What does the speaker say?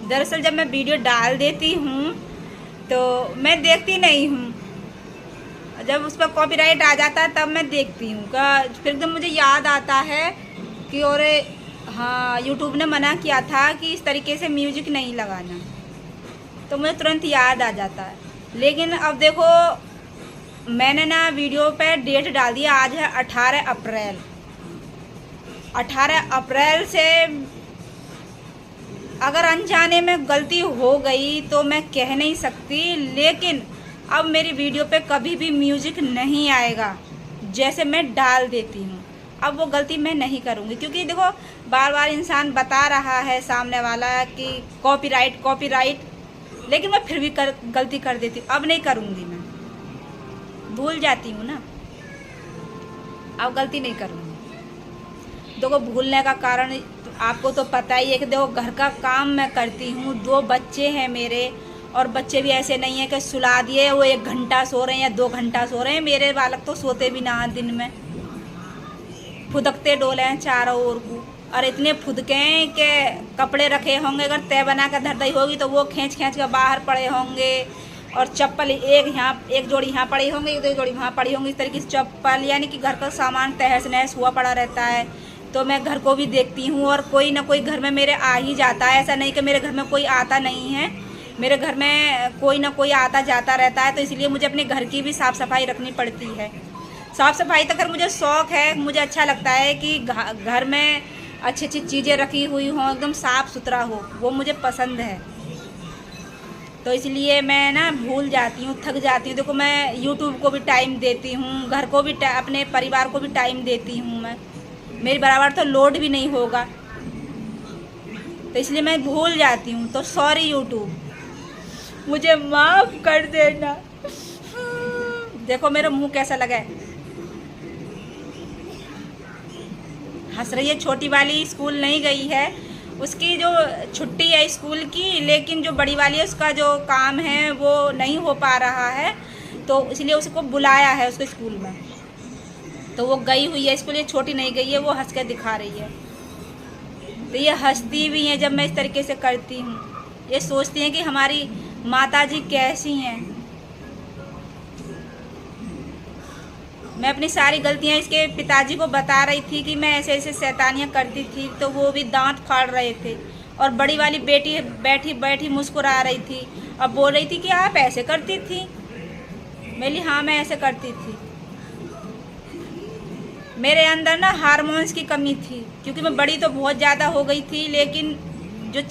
दरअसल जब मैं वीडियो डाल देती हूँ तो मैं देखती नहीं हूँ, जब उस पर कॉपीराइट आ जाता है तब मैं देखती हूँ। फिर एकदम मुझे याद आता है कि और हाँ, यूट्यूब ने मना किया था कि इस तरीके से म्यूजिक नहीं लगाना, तो मुझे तुरंत याद आ जाता है। लेकिन अब देखो, मैंने ना वीडियो पे डेट डाल दिया, आज है 18 अप्रैल। 18 अप्रैल से अगर अनजाने में गलती हो गई तो मैं कह नहीं सकती, लेकिन अब मेरी वीडियो पे कभी भी म्यूजिक नहीं आएगा जैसे मैं डाल देती हूँ। अब वो गलती मैं नहीं करूँगी, क्योंकि देखो बार बार इंसान बता रहा है सामने वाला कि कॉपीराइट कॉपीराइट, लेकिन मैं फिर भी गलती कर देती हूँ। अब नहीं करूँगी, मैं भूल जाती हूँ ना, अब गलती नहीं करूँगी। देखो भूलने का कारण आपको तो पता ही है कि देखो घर का काम मैं करती हूँ, 2 बच्चे हैं मेरे, और बच्चे भी ऐसे नहीं है कि सुला दिए वो 1 घंटा सो रहे हैं या 2 घंटा सो रहे हैं। मेरे बालक तो सोते भी ना दिन में, फुदकते डोले हैं चारों ओर को, और इतने फुदके हैं कि कपड़े रखे होंगे अगर तय बना कर धर दी होगी तो वो खींच खींच कर बाहर पड़े होंगे, और चप्पल एक जोड़ी यहाँ पड़ी होंगी, एक जोड़ी वहाँ पड़ी होंगी, इस तरीके से चप्पल, यानी कि घर का सामान तहस नहस हुआ पड़ा रहता है। तो मैं घर को भी देखती हूँ, और कोई ना कोई घर में मेरे आ ही जाता है। ऐसा नहीं कि मेरे घर में कोई आता नहीं है, मेरे घर में कोई ना कोई आता जाता रहता है। तो इसलिए मुझे अपने घर की भी साफ़ सफाई रखनी पड़ती है। साफ़ सफाई तो अगर मुझे शौक़ है, मुझे अच्छा लगता है कि घर में अच्छी अच्छी चीज़ें रखी हुई हों, एकदम साफ़ सुथरा हो, वो मुझे पसंद है। तो इसलिए मैं ना भूल जाती हूँ, थक जाती हूँ। देखो मैं यूट्यूब को भी टाइम देती हूँ, घर को भी अपने परिवार को भी टाइम देती हूँ। मैं मेरी बराबर तो लोड भी नहीं होगा, तो इसलिए मैं भूल जाती हूँ। तो सॉरी यूट्यूब, मुझे माफ़ कर देना। देखो मेरा मुंह कैसा लगा है, हंस रही है। छोटी वाली स्कूल नहीं गई है, उसकी जो छुट्टी है स्कूल की, लेकिन जो बड़ी वाली है उसका जो काम है वो नहीं हो पा रहा है, तो इसलिए उसको बुलाया है उसके स्कूल में, तो वो गई हुई है स्कूल। ये छोटी नहीं गई है, वो हंस के दिखा रही है। तो ये हंसती भी हैं जब मैं इस तरीके से करती हूँ, ये सोचती हैं कि हमारी माताजी कैसी हैं। मैं अपनी सारी गलतियाँ इसके पिताजी को बता रही थी कि मैं ऐसे ऐसे शैतानियाँ करती थी, तो वो भी दांत फाड़ रहे थे। और बड़ी वाली बेटी बैठी बैठी मुस्कुरा रही थी, अब बोल रही थी कि आप ऐसे करती थी। मेरी हाँ, मैं ऐसे करती थी। मेरे अंदर ना हार्मोन्स की कमी थी, क्योंकि मैं बड़ी तो बहुत ज़्यादा हो गई थी, लेकिन जो